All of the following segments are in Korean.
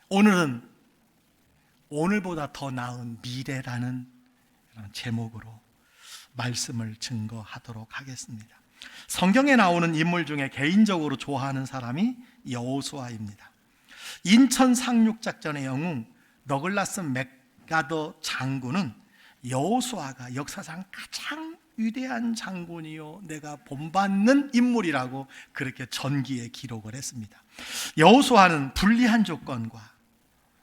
오늘은 오늘보다 더 나은 미래라는 제목으로 말씀을 증거하도록 하겠습니다. 성경에 나오는 인물 중에 개인적으로 좋아하는 사람이 여호수아입니다. 인천 상륙작전의 영웅 더글라스 맥가더 장군은 여호수아가 역사상 가장 위대한 장군이요 내가 본받는 인물이라고 그렇게 전기에 기록을 했습니다. 여호수아는 불리한 조건과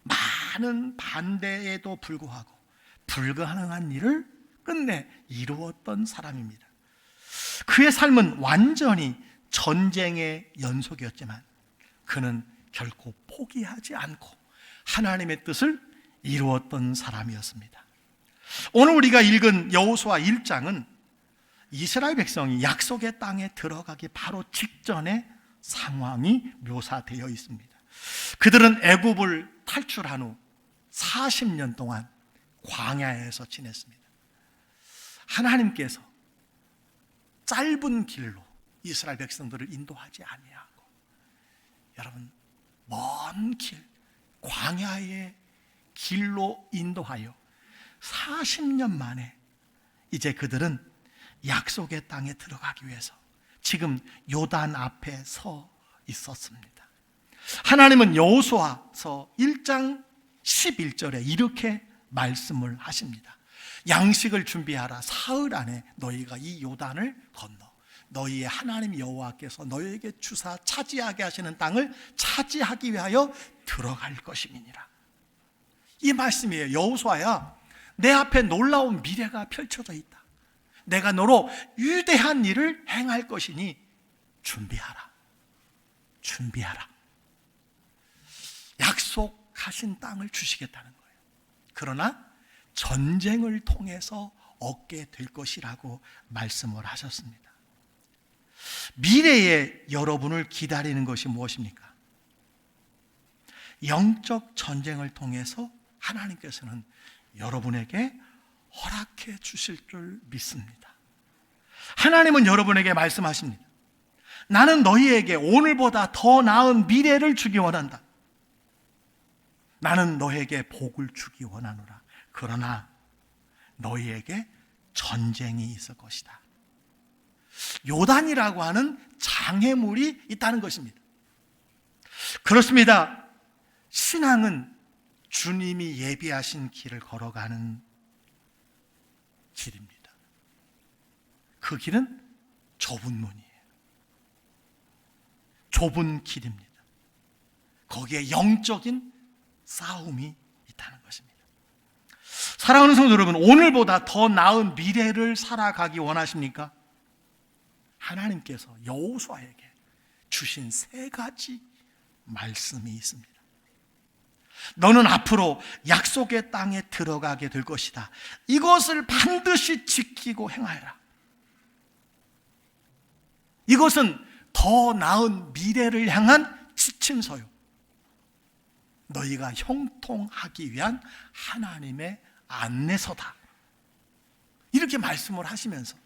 많은 반대에도 불구하고 불가능한 일을 끝내 이루었던 사람입니다. 그의 삶은 완전히 전쟁의 연속이었지만 그는 결코 포기하지 않고 하나님의 뜻을 이루었던 사람이었습니다. 오늘 우리가 읽은 여호수아 1장은 이스라엘 백성이 약속의 땅에 들어가기 바로 직전의 상황이 묘사되어 있습니다. 그들은 애굽을 탈출한 후 40년 동안 광야에서 지냈습니다. 하나님께서 짧은 길로 이스라엘 백성들을 인도하지 아니하고 여러분 먼 길, 광야의 길로 인도하여 40년 만에 이제 그들은 약속의 땅에 들어가기 위해서 지금 요단 앞에 서 있었습니다. 하나님은 여호수아서 1장 11절에 이렇게 말씀을 하십니다. 양식을 준비하라. 사흘 안에 너희가 이 요단을 건너 너희의 하나님 여호와께서 너희에게 주사 차지하게 하시는 땅을 차지하기 위하여 들어갈 것임이니라. 이 말씀이에요. 여호수아야, 내 앞에 놀라운 미래가 펼쳐져 있다. 내가 너로 위대한 일을 행할 것이니 준비하라. 준비하라. 약속하신 땅을 주시겠다는 거예요. 그러나 전쟁을 통해서 얻게 될 것이라고 말씀을 하셨습니다. 미래에 여러분을 기다리는 것이 무엇입니까? 영적 전쟁을 통해서 하나님께서는 여러분에게 허락해 주실 줄 믿습니다. 하나님은 여러분에게 말씀하십니다. 나는 너희에게 오늘보다 더 나은 미래를 주기 원한다. 나는 너에게 복을 주기 원하노라. 그러나 너희에게 전쟁이 있을 것이다. 요단이라고 하는 장애물이 있다는 것입니다. 그렇습니다. 신앙은 주님이 예비하신 길을 걸어가는 길입니다. 그 길은 좁은 문이에요. 좁은 길입니다. 거기에 영적인 싸움이 있다는 것입니다. 사랑하는 성도 여러분, 오늘보다 더 나은 미래를 살아가기 원하십니까? 하나님께서 여호수아에게 주신 3가지 말씀이 있습니다. 너는 앞으로 약속의 땅에 들어가게 될 것이다. 이것을 반드시 지키고 행하여라. 이것은 더 나은 미래를 향한 지침서요. 너희가 형통하기 위한 하나님의 안내서다. 이렇게 말씀을 하시면서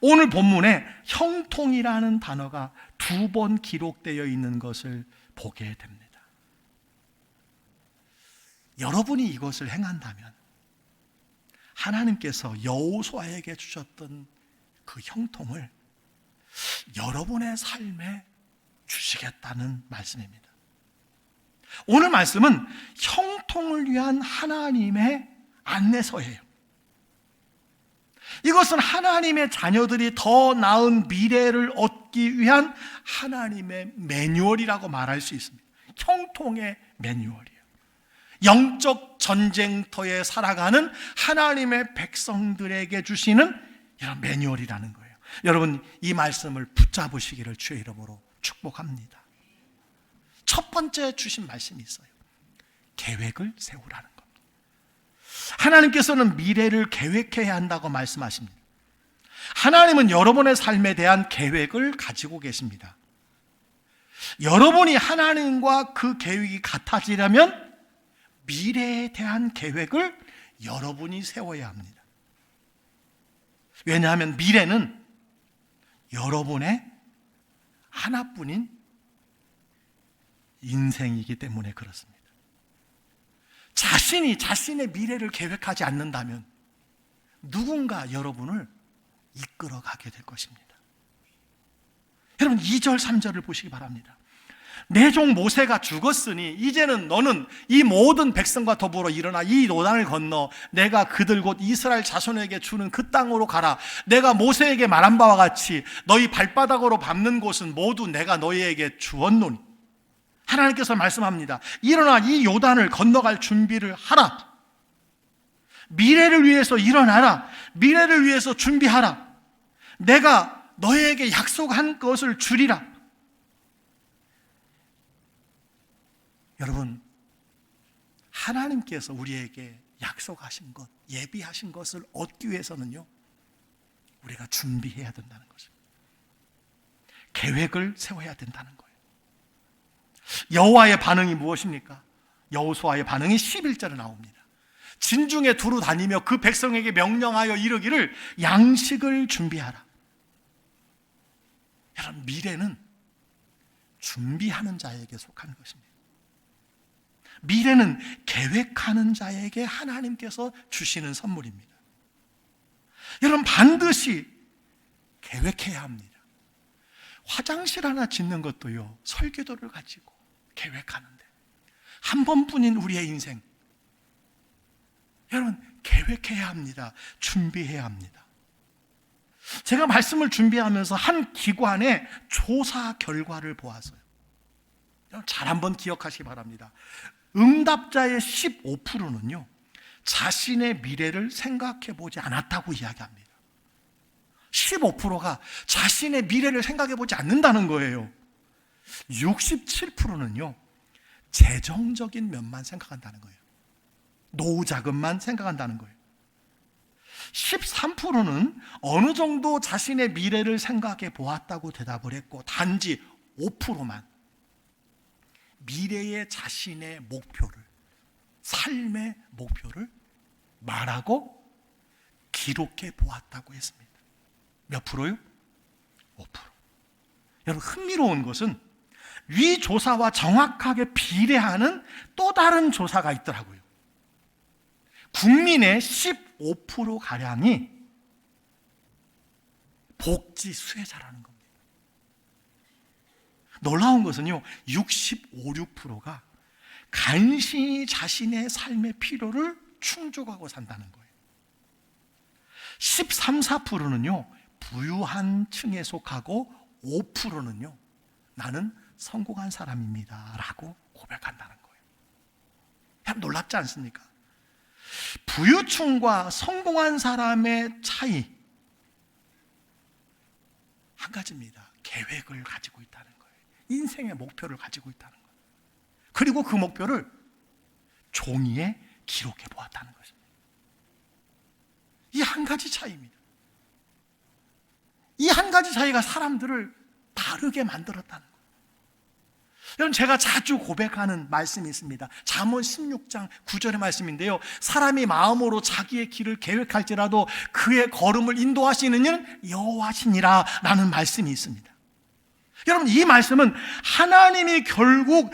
오늘 본문에 형통이라는 단어가 2번 기록되어 있는 것을 보게 됩니다. 여러분이 이것을 행한다면 하나님께서 여호수아에게 주셨던 그 형통을 여러분의 삶에 주시겠다는 말씀입니다. 오늘 말씀은 형통을 위한 하나님의 안내서예요. 이것은 하나님의 자녀들이 더 나은 미래를 얻기 위한 하나님의 매뉴얼이라고 말할 수 있습니다. 형통의 매뉴얼이에요. 영적 전쟁터에 살아가는 하나님의 백성들에게 주시는 이런 매뉴얼이라는 거예요. 여러분, 이 말씀을 붙잡으시기를 주의 이름으로 축복합니다. 첫 번째 주신 말씀이 있어요. 계획을 세우라는 겁니다. 하나님께서는 미래를 계획해야 한다고 말씀하십니다. 하나님은 여러분의 삶에 대한 계획을 가지고 계십니다. 여러분이 하나님과 그 계획이 같아지려면 미래에 대한 계획을 여러분이 세워야 합니다. 왜냐하면 미래는 여러분의 하나뿐인 인생이기 때문에 그렇습니다. 자신이 자신의 미래를 계획하지 않는다면 누군가 여러분을 이끌어가게 될 것입니다. 여러분 2절 3절을 보시기 바랍니다. 내 종 모세가 죽었으니 이제는 너는 이 모든 백성과 더불어 일어나 이 요단을 건너 내가 그들 곧 이스라엘 자손에게 주는 그 땅으로 가라. 내가 모세에게 말한 바와 같이 너희 발바닥으로 밟는 곳은 모두 내가 너희에게 주었노니. 하나님께서 말씀합니다. 일어나 이 요단을 건너갈 준비를 하라. 미래를 위해서 일어나라. 미래를 위해서 준비하라. 내가 너희에게 약속한 것을 주리라. 여러분, 하나님께서 우리에게 약속하신 것, 예비하신 것을 얻기 위해서는요, 우리가 준비해야 된다는 거죠. 계획을 세워야 된다는 거예요. 여호와의 반응이 무엇입니까? 여호수아의 반응이 11절에 나옵니다. 진중에 두루 다니며 그 백성에게 명령하여 이르기를 양식을 준비하라. 여러분, 미래는 준비하는 자에게 속한 것입니다. 미래는 계획하는 자에게 하나님께서 주시는 선물입니다. 여러분, 반드시 계획해야 합니다. 화장실 하나 짓는 것도요, 설계도를 가지고 계획하는데, 한 번뿐인 우리의 인생, 여러분 계획해야 합니다. 준비해야 합니다. 제가 말씀을 준비하면서 한 기관의 조사 결과를 보았어요. 잘 한번 기억하시기 바랍니다. 응답자의 15%는요 자신의 미래를 생각해 보지 않았다고 이야기합니다. 15%가 자신의 미래를 생각해 보지 않는다는 거예요. 67%는요 재정적인 면만 생각한다는 거예요. 노후 자금만 생각한다는 거예요. 13%는 어느 정도 자신의 미래를 생각해 보았다고 대답을 했고, 단지 5%만 미래의 자신의 목표를, 삶의 목표를 말하고 기록해 보았다고 했습니다. 몇 프로요? 5%. 여러분, 흥미로운 것은 위 조사와 정확하게 비례하는 또 다른 조사가 있더라고요. 국민의 15%가량이 복지 수혜자라는 겁니다. 놀라운 것은요 65, 6%가 간신히 자신의 삶의 필요를 충족하고 산다는 거예요. 13, 4%는요 부유한 층에 속하고 5%는요 나는 성공한 사람입니다 라고 고백한다는 거예요. 참 놀랍지 않습니까? 부유층과 성공한 사람의 차이 한 가지입니다. 계획을 가지고 있다는 거예요. 인생의 목표를 가지고 있다는 거예요. 그리고 그 목표를 종이에 기록해 보았다는 것입니다. 이 한 가지 차이입니다. 이 한 가지 차이가 사람들을 다르게 만들었다는 거예요. 여러분, 제가 자주 고백하는 말씀이 있습니다. 잠언 16장 9절의 말씀인데요, 사람이 마음으로 자기의 길을 계획할지라도 그의 걸음을 인도하시는 이는 여호와시니라 라는 말씀이 있습니다. 여러분, 이 말씀은 하나님이 결국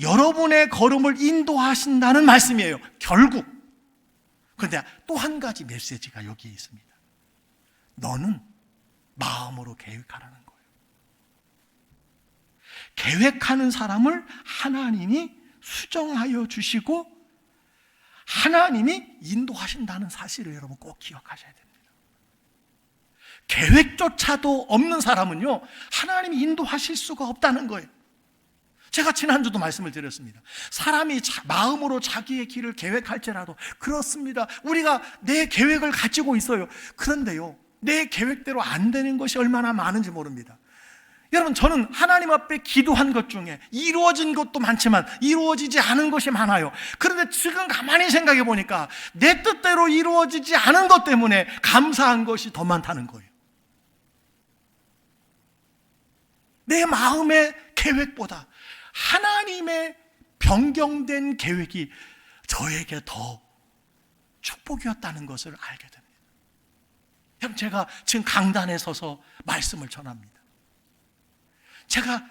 여러분의 걸음을 인도하신다는 말씀이에요. 결국. 그런데 또 한 가지 메시지가 여기에 있습니다. 너는 마음으로 계획하라는 거예요. 계획하는 사람을 하나님이 수정하여 주시고 하나님이 인도하신다는 사실을 여러분 꼭 기억하셔야 됩니다. 계획조차도 없는 사람은요 하나님이 인도하실 수가 없다는 거예요. 제가 지난주도 말씀을 드렸습니다. 사람이 마음으로 자기의 길을 계획할지라도, 그렇습니다, 우리가 내 계획을 가지고 있어요. 그런데요 내 계획대로 안 되는 것이 얼마나 많은지 모릅니다. 여러분, 저는 하나님 앞에 기도한 것 중에 이루어진 것도 많지만 이루어지지 않은 것이 많아요. 그런데 지금 가만히 생각해 보니까 내 뜻대로 이루어지지 않은 것 때문에 감사한 것이 더 많다는 거예요. 내 마음의 계획보다 하나님의 변경된 계획이 저에게 더 축복이었다는 것을 알게 됩니다. 여러분, 제가 지금 강단에 서서 말씀을 전합니다. 제가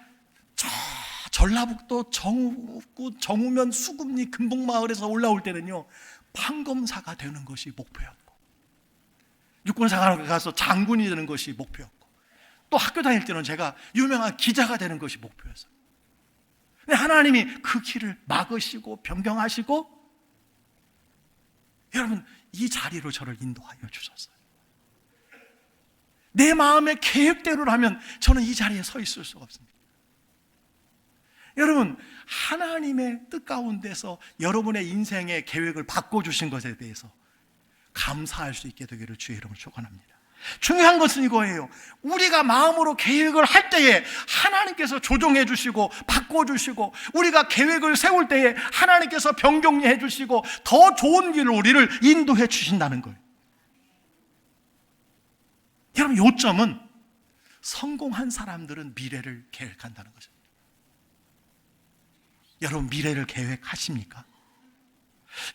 전라북도 정읍구 정우면 수금리 금복마을에서 올라올 때는요, 판검사가 되는 것이 목표였고, 육군사관학교 가서 장군이 되는 것이 목표였고, 또 학교 다닐 때는 제가 유명한 기자가 되는 것이 목표였어요. 근데 하나님이 그 길을 막으시고 변경하시고, 여러분, 이 자리로 저를 인도하여 주셨어요. 내 마음의 계획대로라면 저는 이 자리에 서 있을 수가 없습니다. 여러분, 하나님의 뜻 가운데서 여러분의 인생의 계획을 바꿔주신 것에 대해서 감사할 수 있게 되기를 주의 이름으로 축원합니다. 중요한 것은 이거예요. 우리가 마음으로 계획을 할 때에 하나님께서 조정해 주시고 바꿔주시고, 우리가 계획을 세울 때에 하나님께서 변경해 주시고 더 좋은 길로 우리를 인도해 주신다는 거예요. 여러분, 요점은 성공한 사람들은 미래를 계획한다는 것입니다. 여러분, 미래를 계획하십니까?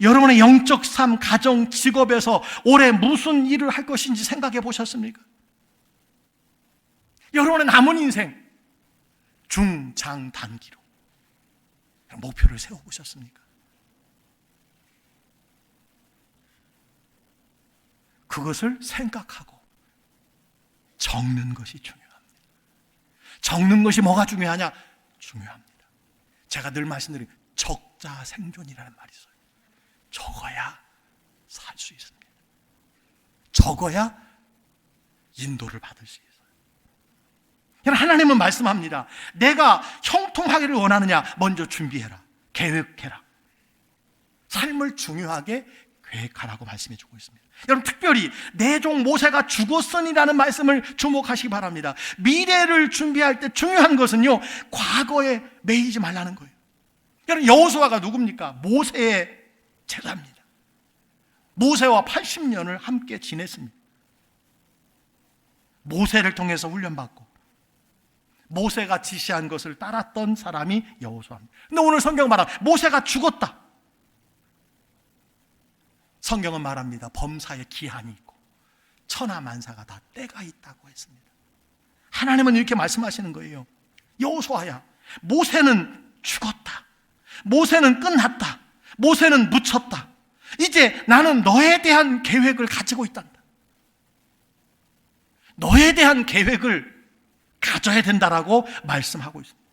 여러분의 영적 삶, 가정, 직업에서 올해 무슨 일을 할 것인지 생각해 보셨습니까? 여러분의 남은 인생 중, 장, 단기로 목표를 세워보셨습니까? 그것을 생각하고 적는 것이 중요합니다. 적는 것이 뭐가 중요하냐? 중요합니다. 제가 늘 말씀드린 적자 생존이라는 말이 있어요. 적어야 살 수 있습니다. 적어야 인도를 받을 수 있어요. 하나님은 말씀합니다. 내가 형통하기를 원하느냐? 먼저 준비해라. 계획해라. 삶을 중요하게 계획하라고 말씀해 주고 있습니다. 여러분, 특별히 내 종 모세가 죽었으니라는 말씀을 주목하시기 바랍니다. 미래를 준비할 때 중요한 것은요, 과거에 매이지 말라는 거예요. 여러분, 여호수아가 누굽니까? 모세의 제자입니다. 모세와 80년을 함께 지냈습니다. 모세를 통해서 훈련받고 모세가 지시한 것을 따랐던 사람이 여호수아입니다. 근데 오늘 성경 말합니다. 모세가 죽었다. 성경은 말합니다. 범사에 기한이 있고 천하만사가 다 때가 있다고 했습니다. 하나님은 이렇게 말씀하시는 거예요. 여호수아야, 모세는 죽었다. 모세는 끝났다. 모세는 묻혔다. 이제 나는 너에 대한 계획을 가지고 있단다. 너에 대한 계획을 가져야 된다라고 말씀하고 있습니다.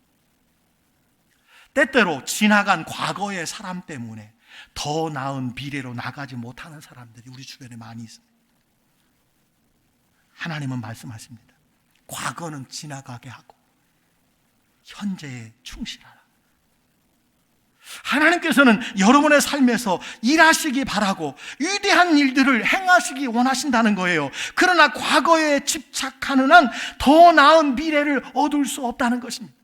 때때로 지나간 과거의 사람 때문에 더 나은 미래로 나가지 못하는 사람들이 우리 주변에 많이 있습니다. 하나님은 말씀하십니다. 과거는 지나가게 하고 현재에 충실하라. 하나님께서는 여러분의 삶에서 일하시기 바라고 위대한 일들을 행하시기 원하신다는 거예요. 그러나 과거에 집착하는 한 더 나은 미래를 얻을 수 없다는 것입니다.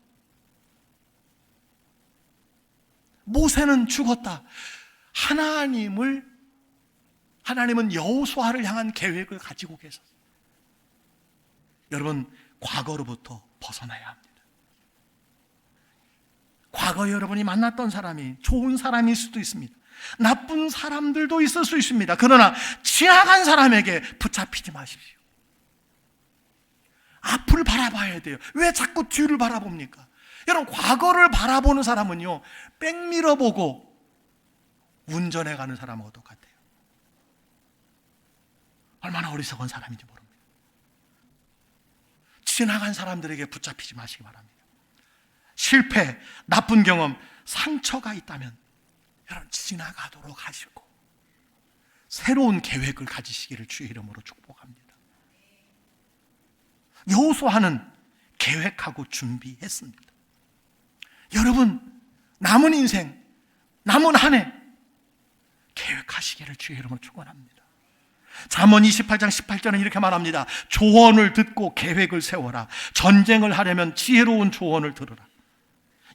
모세는 죽었다. 하나님은 여호수아를 향한 계획을 가지고 계셨어요. 여러분, 과거로부터 벗어나야 합니다. 과거 여러분이 만났던 사람이 좋은 사람일 수도 있습니다. 나쁜 사람들도 있을 수 있습니다. 그러나 지나간 사람에게 붙잡히지 마십시오. 앞을 바라봐야 돼요. 왜 자꾸 뒤를 바라봅니까? 여러분, 과거를 바라보는 사람은요, 백미러 보고 운전해 가는 사람하고 똑같아요. 얼마나 어리석은 사람인지 모릅니다. 지나간 사람들에게 붙잡히지 마시기 바랍니다. 실패, 나쁜 경험, 상처가 있다면 여러분, 지나가도록 하시고 새로운 계획을 가지시기를 주의 이름으로 축복합니다. 여호수아는 계획하고 준비했습니다. 여러분, 남은 인생, 남은 한 해 계획하시기를 주의 이름으로 축원합니다. 잠언 28장 18절은 이렇게 말합니다. 조언을 듣고 계획을 세워라. 전쟁을 하려면 지혜로운 조언을 들으라.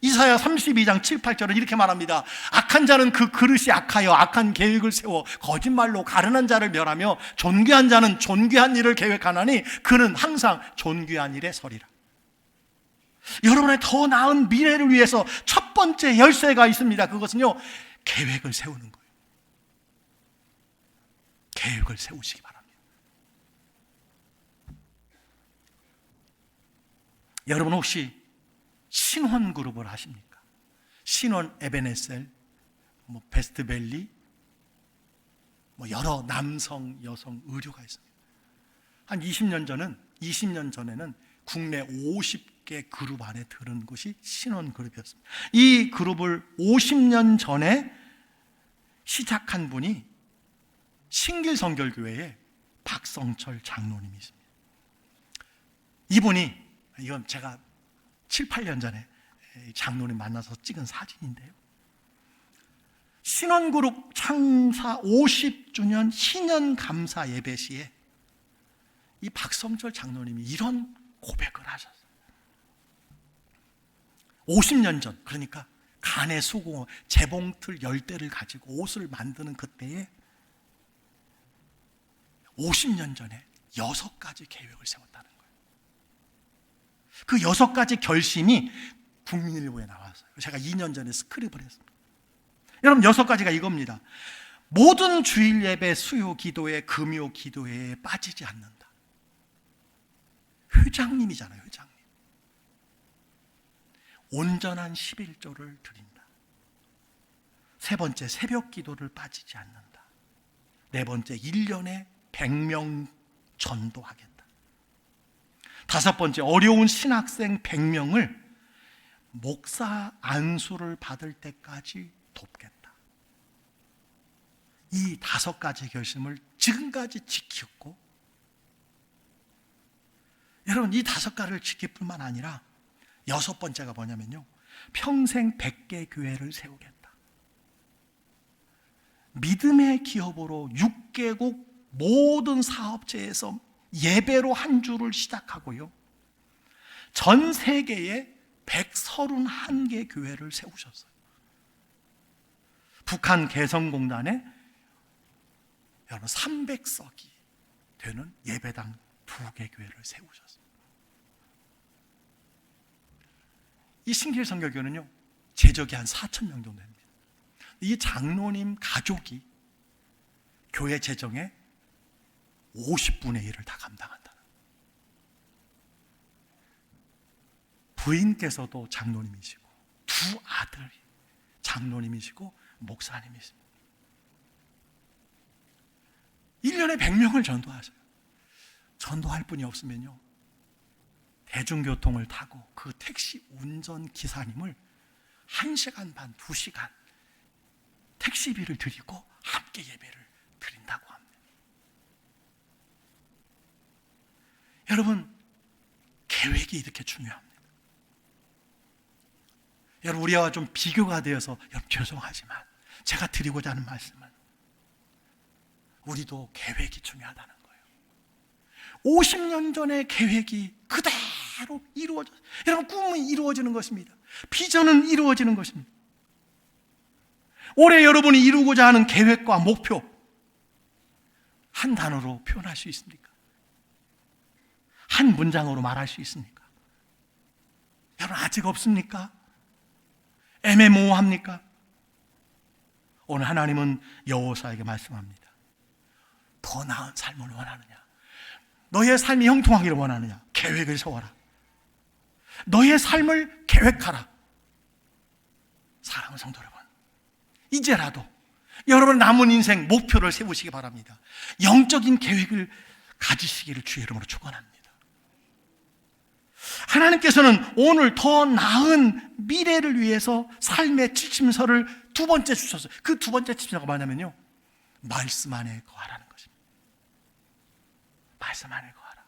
이사야 32장 7, 8절은 이렇게 말합니다. 악한 자는 그 그릇이 악하여 악한 계획을 세워 거짓말로 가련한 자를 멸하며 존귀한 자는 존귀한 일을 계획하나니 그는 항상 존귀한 일에 서리라. 여러분의 더 나은 미래를 위해서 첫 번째 열쇠가 있습니다. 그것은요, 계획을 세우는 거예요. 계획을 세우시기 바랍니다. 여러분, 혹시 신혼그룹을 하십니까? 신원 에베네셀, 베스트밸리, 여러 남성, 여성 의료가 있습니다. 한 20년 전에는 국내 50개 그룹 안에 들은 곳이 신원 그룹이었습니다. 이 그룹을 50년 전에 시작한 분이 신길성결교회의 박성철 장로님이십니다. 이분이, 이건 제가 7, 8년 전에 장로님 만나서 찍은 사진인데요, 신원그룹 창사 50주년 신년 감사 예배 시에 이 박성철 장로님이 이런 고백을 하셨어요. 50년 전, 그러니까 간의 수공업, 재봉틀 10대를 가지고 옷을 만드는 그때에 50년 전에 6가지 계획을 세웠다는 거예요. 그 6가지 결심이 국민일보에 나왔어요. 제가 2년 전에 스크립을 했습니다. 여러분, 6가지가 이겁니다. 모든 주일 예배, 수요 기도회, 금요 기도회에 빠지지 않는다. 회장님이잖아요, 회장님. 온전한 11조를 드린다. 3번째, 새벽 기도를 빠지지 않는다. 4번째, 1년에 100명 전도하겠다. 5번째, 어려운 신학생 100명을 목사 안수를 받을 때까지 돕겠다. 이 5가지 결심을 지금까지 지켰고, 여러분, 이 5가지를 지킬 뿐만 아니라 6번째가 뭐냐면요, 평생 100개 교회를 세우겠다. 믿음의 기업으로 6개국 모든 사업체에서 예배로 한 주를 시작하고요, 전 세계에 131개 교회를 세우셨어요. 북한 개성공단에 여러분 300석이 되는 예배당 2개 교회를 세우셨어요. 이 신길성결교는요, 재적이 한 4,000명 정도 됩니다. 이 장로님 가족이 교회 재정의 50분의 1을 다 감당한다. 부인께서도 장로님이시고, 2 아들이 장로님이시고 목사님이십니다. 1년에 100명을 전도하셔요. 전도할 분이 없으면요, 대중교통을 타고 그 택시 운전기사님을 1시간 반, 2시간 택시비를 드리고 함께 예배를 드린다고 합니다. 여러분, 계획이 이렇게 중요합니다. 여러분, 우리와 좀 비교가 되어서 여러분 죄송하지만 제가 드리고자 하는 말씀은, 우리도 계획이 중요하다는 거예요. 50년 전의 계획이 그대로 이루어져, 여러분, 꿈은 이루어지는 것입니다. 비전은 이루어지는 것입니다. 올해 여러분이 이루고자 하는 계획과 목표, 한 단어로 표현할 수 있습니까? 한 문장으로 말할 수 있습니까? 여러분, 아직 없습니까? 애매모호합니까? 오늘 하나님은 여호사에게 말씀합니다. 더 나은 삶을 원하느냐? 너의 삶이 형통하기를 원하느냐? 계획을 세워라. 너의 삶을 계획하라. 사랑하는 성도 여러분, 이제라도 여러분 남은 인생 목표를 세우시기 바랍니다. 영적인 계획을 가지시기를 주의 이름으로 축원합니다. 하나님께서는 오늘 더 나은 미래를 위해서 삶의 지침서를 2번째 주셨어요. 그 2번째 지침서가 뭐냐면요, 말씀 안에 거하라는 것입니다. 말씀 안에 거하라.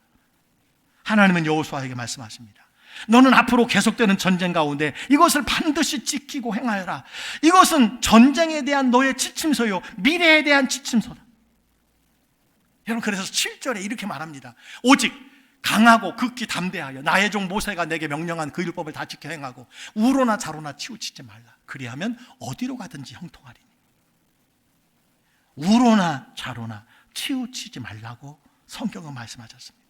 하나님은 여호수아에게 말씀하십니다. 너는 앞으로 계속되는 전쟁 가운데 이것을 반드시 지키고 행하여라. 이것은 전쟁에 대한 너의 지침서요, 미래에 대한 지침서다. 여러분, 그래서 7절에 이렇게 말합니다. 오직 강하고 극히 담대하여 나의 종 모세가 내게 명령한 그 율법을 다 지켜 행하고 우로나 좌로나 치우치지 말라. 그리하면 어디로 가든지 형통하리니. 우로나 좌로나 치우치지 말라고 성경은 말씀하셨습니다.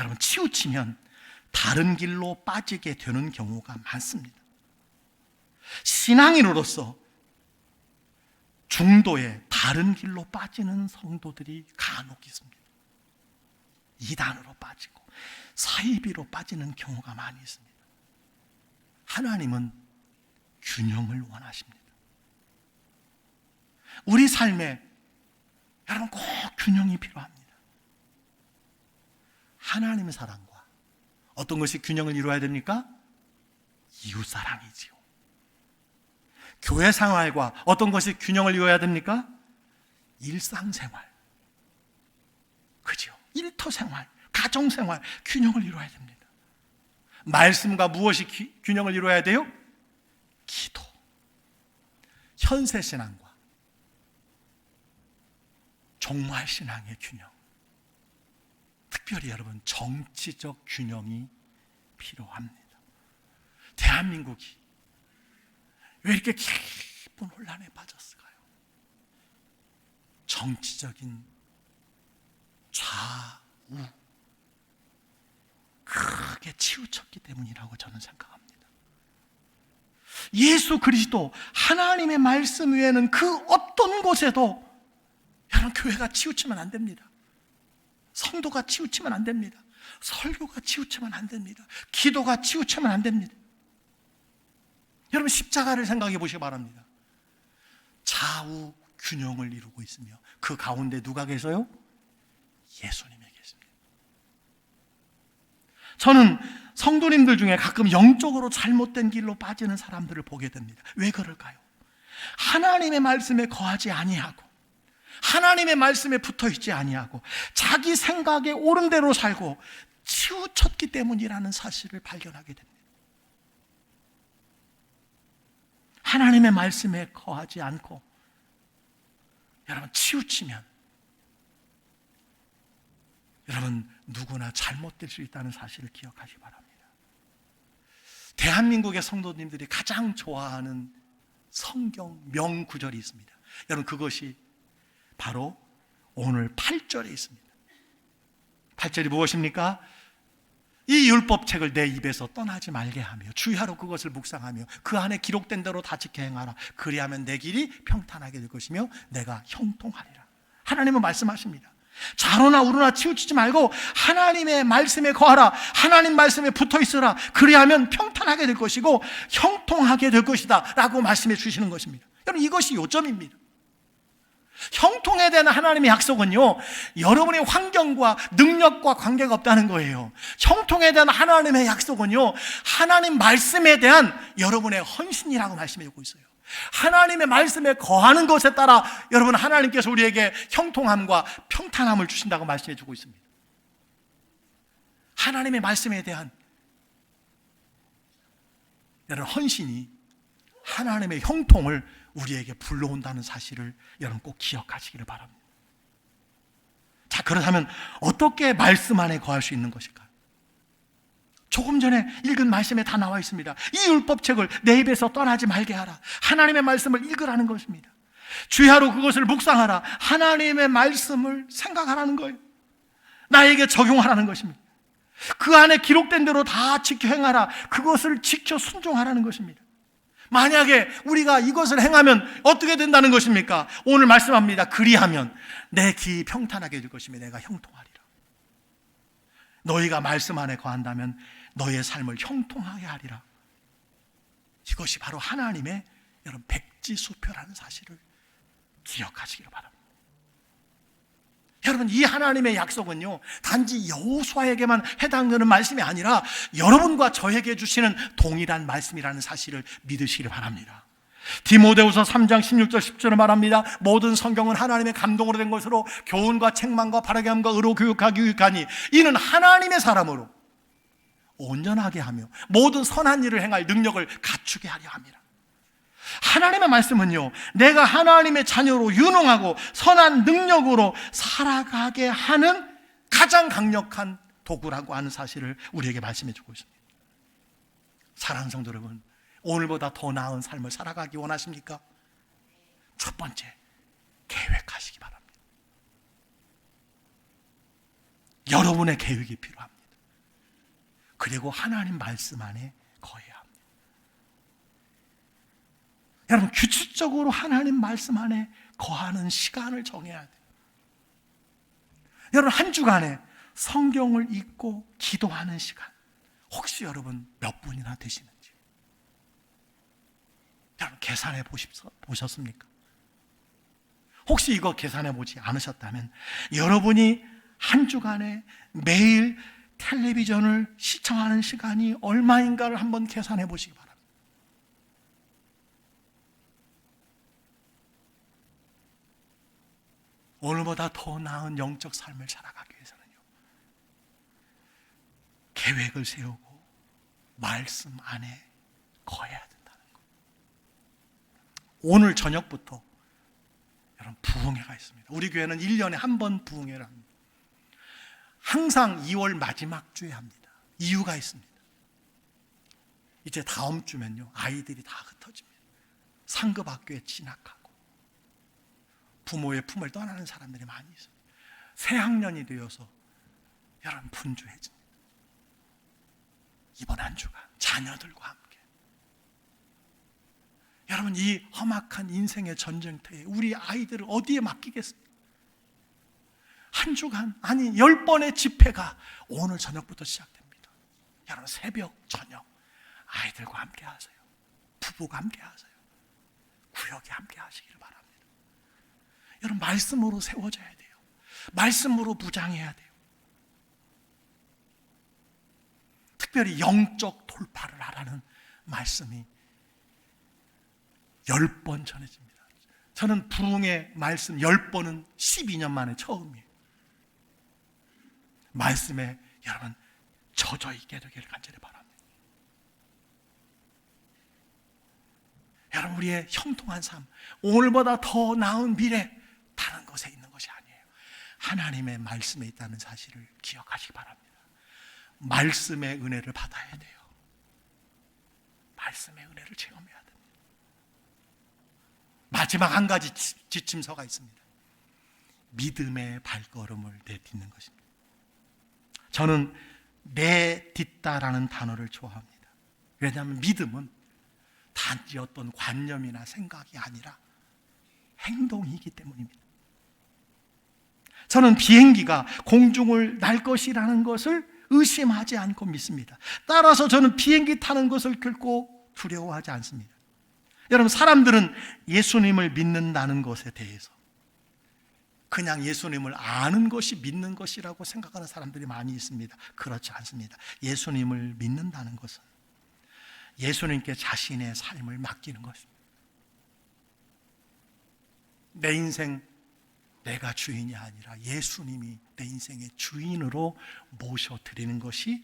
여러분, 치우치면 다른 길로 빠지게 되는 경우가 많습니다. 신앙인으로서 중도에 다른 길로 빠지는 성도들이 간혹 있습니다. 이단으로 빠지고 사이비로 빠지는 경우가 많이 있습니다. 하나님은 균형을 원하십니다. 우리 삶에 여러분 꼭 균형이 필요합니다. 하나님의 사랑과 어떤 것이 균형을 이루어야 됩니까? 이웃사랑이지요. 교회 생활과 어떤 것이 균형을 이루어야 됩니까? 일상생활, 그죠? 일터생활, 가정생활, 균형을 이루어야 됩니다. 말씀과 무엇이 균형을 이루어야 돼요? 기도, 현세신앙과 종말신앙의 균형, 특별히 여러분 정치적 균형이 필요합니다. 대한민국이 왜 이렇게 깊은 혼란에 빠졌을까요? 정치적인 좌우 크게 치우쳤기 때문이라고 저는 생각합니다. 예수 그리스도 하나님의 말씀 외에는 그 어떤 곳에도 여러분 교회가 치우치면 안 됩니다. 성도가 치우치면 안 됩니다. 설교가 치우치면 안 됩니다. 기도가 치우치면 안 됩니다. 여러분 십자가를 생각해 보시기 바랍니다. 좌우 균형을 이루고 있으며 그 가운데 누가 계세요? 예수님이 계십니다. 저는 성도님들 중에 가끔 영적으로 잘못된 길로 빠지는 사람들을 보게 됩니다. 왜 그럴까요? 하나님의 말씀에 거하지 아니하고 하나님의 말씀에 붙어있지 아니하고 자기 생각에 옳은 대로 살고 치우쳤기 때문이라는 사실을 발견하게 됩니다. 하나님의 말씀에 거하지 않고 여러분 치우치면 여러분 누구나 잘못될 수 있다는 사실을 기억하시기 바랍니다. 대한민국의 성도님들이 가장 좋아하는 성경 명구절이 있습니다. 여러분 그것이 바로 오늘 8절에 있습니다. 8절이 무엇입니까? 이 율법책을 내 입에서 떠나지 말게 하며 주의하러 그것을 묵상하며 그 안에 기록된 대로 다 지켜 행하라. 그리하면 내 길이 평탄하게 될 것이며 내가 형통하리라. 하나님은 말씀하십니다. 좌로나 우로나 치우치지 말고 하나님의 말씀에 거하라. 하나님 말씀에 붙어 있으라. 그리하면 평탄하게 될 것이고 형통하게 될 것이다 라고 말씀해 주시는 것입니다. 여러분 이것이 요점입니다. 형통에 대한 하나님의 약속은요, 여러분의 환경과 능력과 관계가 없다는 거예요. 형통에 대한 하나님의 약속은요, 하나님 말씀에 대한 여러분의 헌신이라고 말씀해 주고 있어요. 하나님의 말씀에 거하는 것에 따라 여러분 하나님께서 우리에게 형통함과 평탄함을 주신다고 말씀해 주고 있습니다. 하나님의 말씀에 대한 여러분 헌신이 하나님의 형통을 우리에게 불러온다는 사실을 여러분 꼭 기억하시기를 바랍니다. 자, 그렇다면 어떻게 말씀 안에 거할 수 있는 것일까요? 조금 전에 읽은 말씀에 다 나와 있습니다. 이 율법책을 내 입에서 떠나지 말게 하라. 하나님의 말씀을 읽으라는 것입니다. 주야로 그것을 묵상하라. 하나님의 말씀을 생각하라는 거예요. 나에게 적용하라는 것입니다. 그 안에 기록된 대로 다 지켜 행하라. 그것을 지켜 순종하라는 것입니다. 만약에 우리가 이것을 행하면 어떻게 된다는 것입니까? 오늘 말씀합니다. 그리하면 내 기 평탄하게 될 것이며 내가 형통하리라. 너희가 말씀 안에 거한다면 너희의 삶을 형통하게 하리라. 이것이 바로 하나님의 여러분 백지수표라는 사실을 기억하시기를 바랍니다. 여러분 이 하나님의 약속은요 단지 여호수아에게만 해당되는 말씀이 아니라 여러분과 저에게 주시는 동일한 말씀이라는 사실을 믿으시기를 바랍니다. 디모데후서 3장 16절 10절을 말합니다. 모든 성경은 하나님의 감동으로 된 것으로 교훈과 책망과 바르게 함과 의로 교육하기 유익하니 이는 하나님의 사람으로 온전하게 하며 모든 선한 일을 행할 능력을 갖추게 하려 함이라. 하나님의 말씀은요 내가 하나님의 자녀로 유능하고 선한 능력으로 살아가게 하는 가장 강력한 도구라고 하는 사실을 우리에게 말씀해 주고 있습니다. 사랑하는 성도 여러분, 오늘보다 더 나은 삶을 살아가기 원하십니까? 첫 번째, 계획하시기 바랍니다. 여러분의 계획이 필요합니다. 그리고 하나님 말씀 안에 거해야 합니다. 여러분 규칙적으로 하나님 말씀 안에 거하는 시간을 정해야 돼요. 여러분 한 주간에 성경을 읽고 기도하는 시간 혹시 여러분 몇 분이나 되시는지 여러분 계산해 보셨습니까? 혹시 이거 계산해 보지 않으셨다면 여러분이 한 주간에 매일 텔레비전을 시청하는 시간이 얼마인가를 한번 계산해 보시기 바랍니다. 오늘보다 더 나은 영적 삶을 살아가기 위해서는요, 계획을 세우고 말씀 안에 거해야 된다는 것. 오늘 저녁부터 여러분 부흥회가 있습니다. 우리 교회는 1년에 한 번 부흥회를 합니다. 항상 2월 마지막 주에 합니다. 이유가 있습니다. 이제 다음 주면요, 아이들이 다 흩어집니다. 상급 학교에 진학하고 부모의 품을 떠나는 사람들이 많이 있어요. 새 학년이 되어서 여러분 분주해집니다. 이번 한 주간 자녀들과 함께 여러분 이 험악한 인생의 전쟁터에 우리 아이들을 어디에 맡기겠습니까? 한 주간, 아니 10번의 집회가 오늘 저녁부터 시작됩니다. 여러분 새벽, 저녁 아이들과 함께 하세요. 부부가 함께 하세요. 구역에 함께 하시기를 바랍니다. 여러분 말씀으로 세워져야 돼요. 말씀으로 무장해야 돼요. 특별히 영적 돌파를 하라는 말씀이 10번 전해집니다. 저는 부흥의 말씀 10번은 12년 만에 처음이에요. 말씀에 여러분 젖어 있게 되기를 간절히 바랍니다. 여러분 우리의 형통한 삶, 오늘보다 더 나은 미래 다른 것에 있는 것이 아니에요. 하나님의 말씀에 있다는 사실을 기억하시기 바랍니다. 말씀의 은혜를 받아야 돼요. 말씀의 은혜를 체험해야 됩니다. 마지막 한 가지 지침서가 있습니다. 믿음의 발걸음을 내딛는 것입니다. 저는 내딛다라는 단어를 좋아합니다. 왜냐하면 믿음은 단지 어떤 관념이나 생각이 아니라 행동이기 때문입니다. 저는 비행기가 공중을 날 것이라는 것을 의심하지 않고 믿습니다. 따라서 저는 비행기 타는 것을 결코 두려워하지 않습니다. 여러분 사람들은 예수님을 믿는다는 것에 대해서 그냥 예수님을 아는 것이 믿는 것이라고 생각하는 사람들이 많이 있습니다. 그렇지 않습니다. 예수님을 믿는다는 것은 예수님께 자신의 삶을 맡기는 것입니다. 내 인생 내가 주인이 아니라 예수님이 내 인생의 주인으로 모셔드리는 것이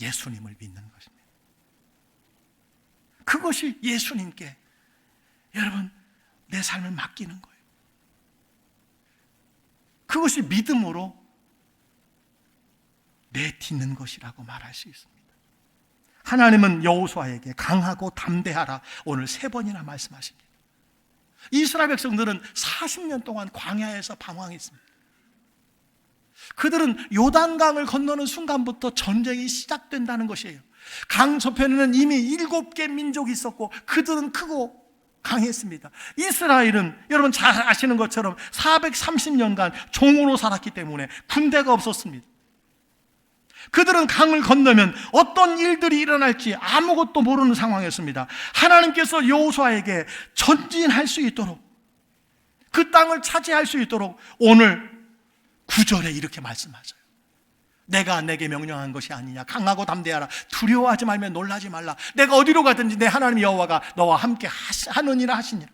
예수님을 믿는 것입니다. 그것이 예수님께 여러분 내 삶을 맡기는 거예요. 그것이 믿음으로 내딛는 것이라고 말할 수 있습니다. 하나님은 여호수아에게 강하고 담대하라 오늘 3번이나 말씀하십니다. 이스라엘 백성들은 40년 동안 광야에서 방황했습니다. 그들은 요단강을 건너는 순간부터 전쟁이 시작된다는 것이에요. 강 저편에는 이미 7개 민족이 있었고 그들은 크고 강했습니다. 이스라엘은 여러분 잘 아시는 것처럼 430년간 종으로 살았기 때문에 군대가 없었습니다. 그들은 강을 건너면 어떤 일들이 일어날지 아무것도 모르는 상황이었습니다. 하나님께서 여호수아에게 전진할 수 있도록 그 땅을 차지할 수 있도록 오늘 9절에 이렇게 말씀하셔요. 내가 내게 명령한 것이 아니냐. 강하고 담대하라. 두려워하지 말며 놀라지 말라. 내가 어디로 가든지 내 하나님 여호와가 너와 함께 하느니라 하시니라.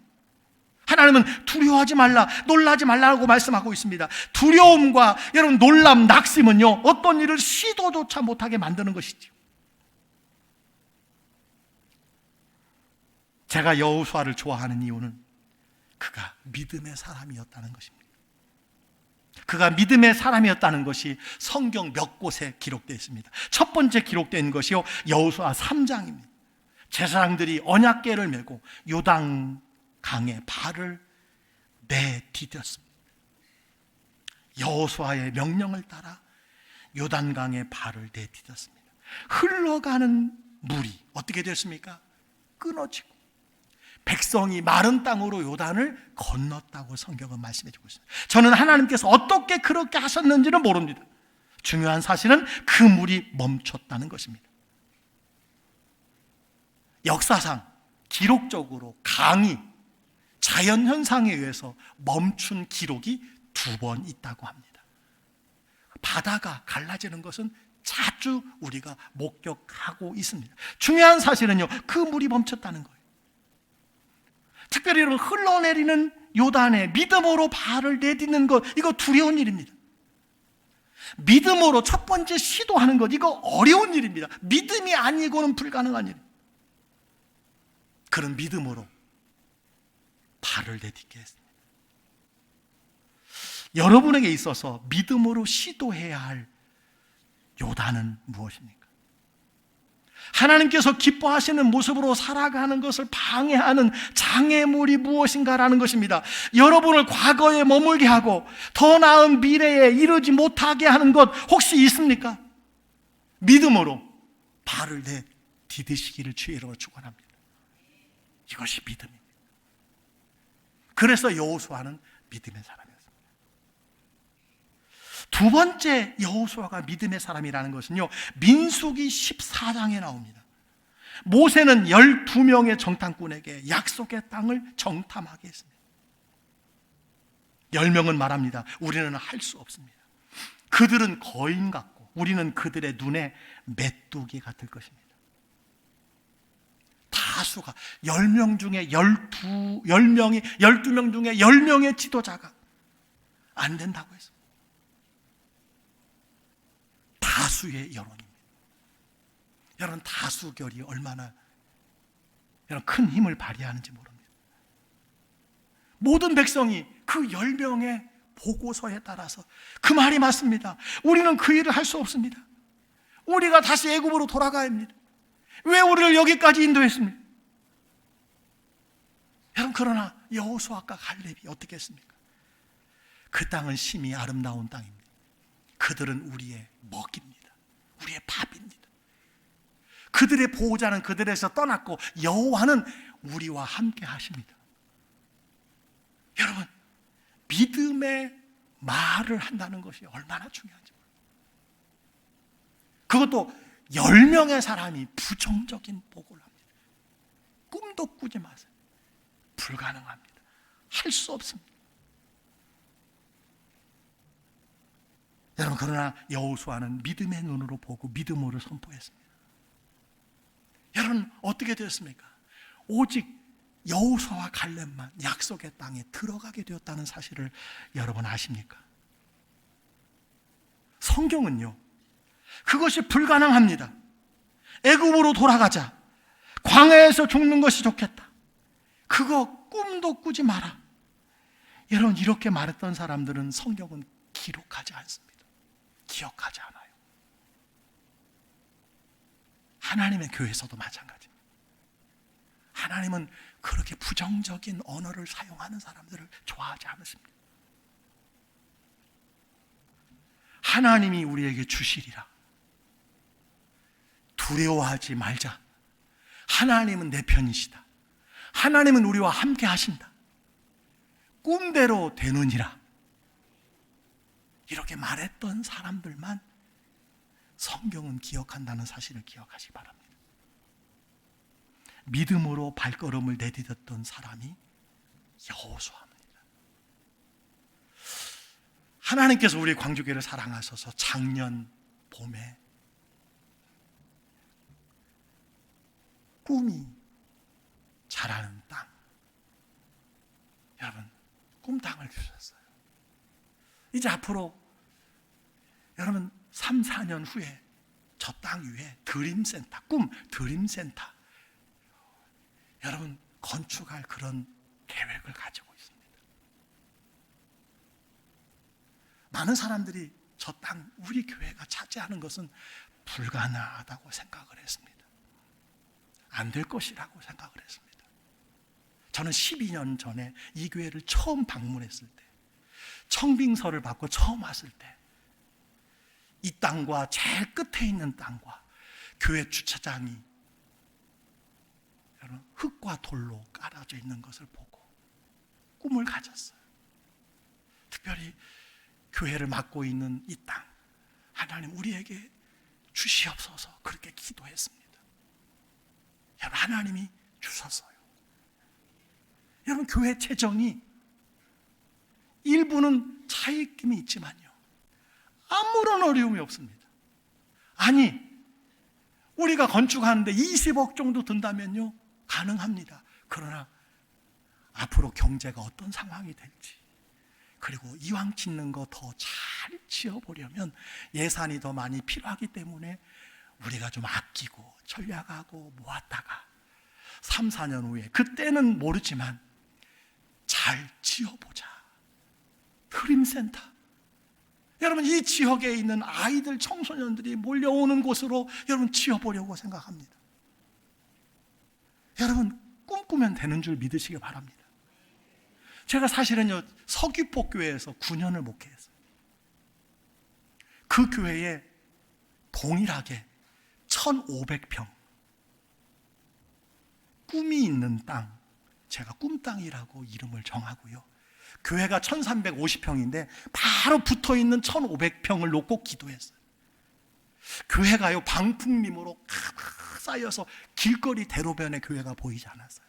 하나님은 두려워하지 말라, 놀라지 말라고 말씀하고 있습니다. 두려움과 여러분 놀람, 낙심은요 어떤 일을 시도조차 못하게 만드는 것이죠. 제가 여호수아를 좋아하는 이유는 그가 믿음의 사람이었다는 것입니다. 그가 믿음의 사람이었다는 것이 성경 몇 곳에 기록되어 있습니다. 첫 번째 기록된 것이요 여호수아 3장입니다. 제사장들이 언약궤를 메고 요단강에 발을 내디뎠습니다. 여호수아의 명령을 따라 요단강에 발을 내디뎠습니다. 흘러가는 물이 어떻게 됐습니까? 끊어지고 백성이 마른 땅으로 요단을 건넜다고 성경은 말씀해 주고 있습니다. 저는 하나님께서 어떻게 그렇게 하셨는지는 모릅니다. 중요한 사실은 그 물이 멈췄다는 것입니다. 역사상 기록적으로 강이 자연현상에 의해서 멈춘 기록이 2번 있다고 합니다. 바다가 갈라지는 것은 자주 우리가 목격하고 있습니다. 중요한 사실은요, 그 물이 멈췄다는 거예요. 특별히 이런 흘러내리는 요단에 믿음으로 발을 내딛는 것, 이거 두려운 일입니다. 믿음으로 첫 번째 시도하는 것, 이거 어려운 일입니다. 믿음이 아니고는 불가능한 일. 그런 믿음으로 발을 내딛게 했습니다. 여러분에게 있어서 믿음으로 시도해야 할 요단은 무엇입니까? 하나님께서 기뻐하시는 모습으로 살아가는 것을 방해하는 장애물이 무엇인가라는 것입니다. 여러분을 과거에 머물게 하고 더 나은 미래에 이르지 못하게 하는 것 혹시 있습니까? 믿음으로 발을 내디디시기를 주의 이름으로 축원합니다. 이것이 믿음입니다. 그래서 여호수아는 믿음의 사람이었습니다. 두 번째 여호수아가 믿음의 사람이라는 것은요, 민수기 14장에 나옵니다. 모세는 12명의 정탐꾼에게 약속의 땅을 정탐하게 했습니다. 10명은 말합니다. 우리는 할 수 없습니다. 그들은 거인 같고 우리는 그들의 눈에 메뚜기 같을 것입니다. 다수가 10명 중에 12명 중에 10명의 지도자가 안 된다고 했습니다. 다수의 여론입니다. 여러분, 다수결이 얼마나 큰 힘을 발휘하는지 모릅니다. 모든 백성이 그 10명의 보고서에 따라서 그 말이 맞습니다. 우리는 그 일을 할 수 없습니다. 우리가 다시 애굽으로 돌아가야 합니다. 왜 우리를 여기까지 인도했습니까? 여러분, 그러나 여호수아과 갈렙이 어떻게 했습니까? 그 땅은 심히 아름다운 땅입니다. 그들은 우리의 먹입니다. 우리의 밥입니다. 그들의 보호자는 그들에서 떠났고 여호와는 우리와 함께 하십니다. 여러분, 믿음의 말을 한다는 것이 얼마나 중요한지 몰라요. 그것도 10명의 사람이 부정적인 보고를 합니다. 꿈도 꾸지 마세요. 불가능합니다. 할 수 없습니다. 여러분, 그러나 여호수아는 믿음의 눈으로 보고 믿음으로 선포했습니다. 여러분, 어떻게 되었습니까? 오직 여호수아와 갈렙만 약속의 땅에 들어가게 되었다는 사실을 여러분 아십니까? 성경은요, 그것이 불가능합니다. 애굽으로 돌아가자. 광야에서 죽는 것이 좋겠다. 그거 꿈도 꾸지 마라. 여러분, 이렇게 말했던 사람들은 성경은 기록하지 않습니다. 기억하지 않아요. 하나님의 교회에서도 마찬가지입니다. 하나님은 그렇게 부정적인 언어를 사용하는 사람들을 좋아하지 않으십니다. 하나님이 우리에게 주시리라. 두려워하지 말자. 하나님은 내 편이시다. 하나님은 우리와 함께 하신다. 꿈대로 되느니라. 이렇게 말했던 사람들만 성경은 기억한다는 사실을 기억하시기 바랍니다. 믿음으로 발걸음을 내딛었던 사람이 여호수아입니다. 하나님께서 우리 광주교회를 사랑하셔서 작년 봄에 꿈이 자라는 땅, 여러분, 꿈땅을 주셨어요. 이제 앞으로 여러분 3, 4년 후에 저 땅 위에 드림센터, 꿈 드림센터 여러분 건축할 그런 계획을 가지고 있습니다. 많은 사람들이 저 땅 우리 교회가 차지하는 것은 불가능하다고 생각을 했습니다. 안 될 것이라고 생각을 했습니다. 저는 12년 전에 이 교회를 처음 방문했을 때, 청빙서를 받고 처음 왔을 때, 이 땅과 제일 끝에 있는 땅과 교회 주차장이 흙과 돌로 깔아져 있는 것을 보고 꿈을 가졌어요. 특별히 교회를 맡고 있는 이 땅, 하나님 우리에게 주시옵소서 그렇게 기도했습니다. 여러분, 하나님이 주셨어요. 여러분, 교회 재정이 일부는 차익금이 있지만요, 아무런 어려움이 없습니다. 아니, 우리가 건축하는데 20억 정도 든다면요, 가능합니다. 그러나 앞으로 경제가 어떤 상황이 될지, 그리고 이왕 짓는 거 더 잘 지어보려면 예산이 더 많이 필요하기 때문에 우리가 좀 아끼고 전략하고 모았다가 3, 4년 후에, 그때는 모르지만 잘 지어보자. 드림센터. 여러분, 이 지역에 있는 아이들, 청소년들이 몰려오는 곳으로 여러분 지어보려고 생각합니다. 여러분, 꿈꾸면 되는 줄 믿으시기 바랍니다. 제가 사실은요, 서귀포교회에서 9년을 목회했어요. 그 교회에 동일하게 1,500평 꿈이 있는 땅, 제가 꿈땅이라고 이름을 정하고요, 교회가 1,350평인데 바로 붙어있는 1,500평을 놓고 기도했어요. 교회가요, 방풍림으로 가득 쌓여서 길거리 대로변에 교회가 보이지 않았어요.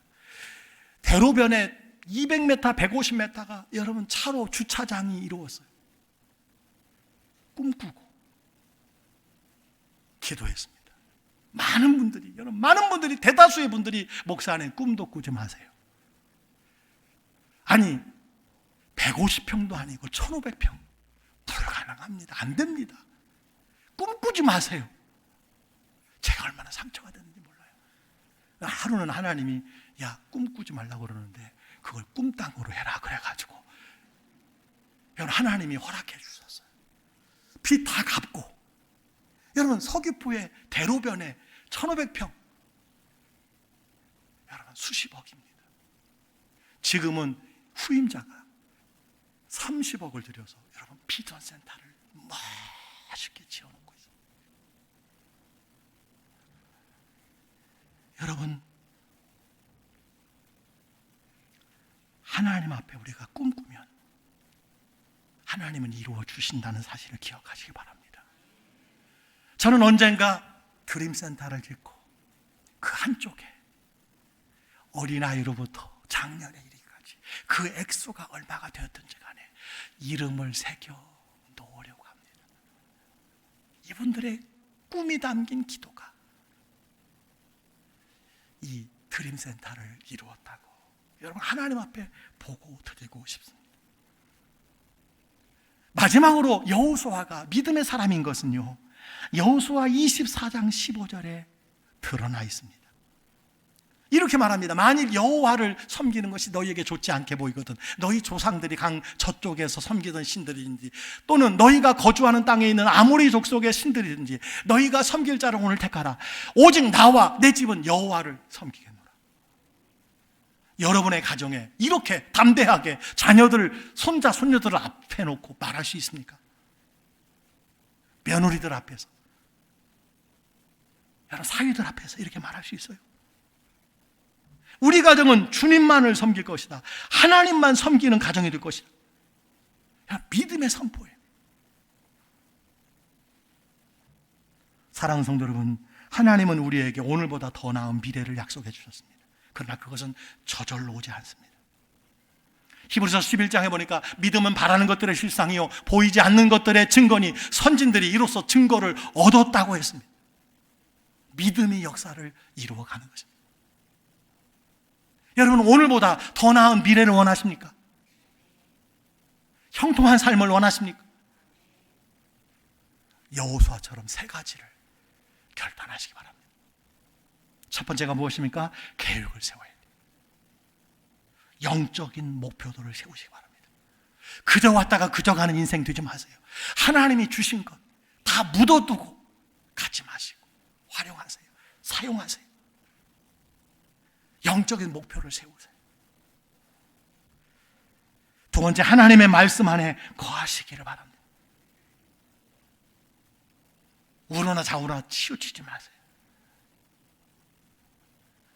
대로변에 200m, 150m가 여러분 차로 주차장이 이루어졌어요. 꿈꾸고 기도했습니다. 많은 분들이, 여러분, 많은 분들이, 대다수의 분들이 목사님 꿈도 꾸지 마세요. 아니, 150평도 아니고 1,500평 불가능합니다. 안 됩니다. 꿈꾸지 마세요. 제가 얼마나 상처가 됐는지 몰라요. 하루는 하나님이 야, 꿈꾸지 말라고 그러는데 그걸 꿈땅으로 해라 그래가지고 여러분, 하나님이 허락해 주셨어요. 빚 다 갚고, 여러분, 서귀포의 대로변에 1,500평, 여러분, 수십억입니다. 지금은 후임자가 30억을 들여서 여러분 비전센터를 멋있게 지어놓고 있어요. 여러분, 하나님 앞에 우리가 꿈꾸면 하나님은 이루어 주신다는 사실을 기억하시기 바랍니다. 저는 언젠가 드림센터를 짓고 그 한쪽에 어린아이로부터 장년에 이르기까지 그 액수가 얼마가 되었든지 간에 이름을 새겨 놓으려고 합니다. 이분들의 꿈이 담긴 기도가 이 드림센터를 이루었다고 여러분, 하나님 앞에 보고 드리고 싶습니다. 마지막으로 여호수아가 믿음의 사람인 것은요, 여호수아 24장 15절에 드러나 있습니다. 이렇게 말합니다. 만일 여호와를 섬기는 것이 너희에게 좋지 않게 보이거든, 너희 조상들이 강 저쪽에서 섬기던 신들이든지 또는 너희가 거주하는 땅에 있는 아모리 족속의 신들이든지 너희가 섬길 자를 오늘 택하라. 오직 나와 내 집은 여호와를 섬기겠노라. 여러분의 가정에 이렇게 담대하게 자녀들, 손자, 손녀들을 앞에 놓고 말할 수 있습니까? 며느리들 앞에서, 여러분, 사위들 앞에서 이렇게 말할 수 있어요? 우리 가정은 주님만을 섬길 것이다, 하나님만 섬기는 가정이 될 것이다. 믿음의 선포예요. 사랑하는 성도 여러분, 하나님은 우리에게 오늘보다 더 나은 미래를 약속해 주셨습니다. 그러나 그것은 저절로 오지 않습니다. 히브리서 11장에 보니까 믿음은 바라는 것들의 실상이요 보이지 않는 것들의 증거니 선진들이 이로써 증거를 얻었다고 했습니다. 믿음이 역사를 이루어가는 것입니다. 여러분, 오늘보다 더 나은 미래를 원하십니까? 형통한 삶을 원하십니까? 여호수아처럼 세 가지를 결단하시기 바랍니다. 첫 번째가 무엇입니까? 계획을 세워야 돼요. 영적인 목표도를 세우시기 바랍니다. 그저 왔다가 그저 가는 인생 되지 마세요. 하나님이 주신 것 다 묻어두고 가지 마시고 활용하세요. 사용하세요. 영적인 목표를 세우세요. 두 번째, 하나님의 말씀 안에 거하시기를 바랍니다. 우로나 좌우나 치우치지 마세요.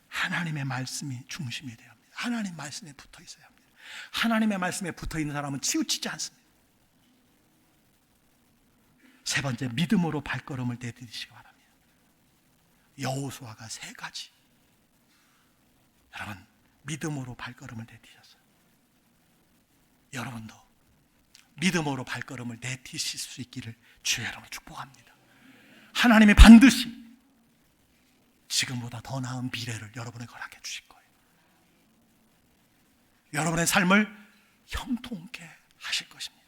하나님의 말씀이 중심이 되어야 합니다. 하나님 말씀에 붙어 있어야 합니다. 하나님의 말씀에 붙어 있는 사람은 치우치지 않습니다. 세 번째, 믿음으로 발걸음을 내디디시기 바랍니다. 여호수아가 세 가지, 여러분, 믿음으로 발걸음을 내디뎠어요. 여러분도 믿음으로 발걸음을 내디실 수 있기를 주의 이름으로 축복합니다. 하나님이 반드시 지금보다 더 나은 미래를 여러분에게 허락해 주실 거예요. 여러분의 삶을 형통케 하실 것입니다.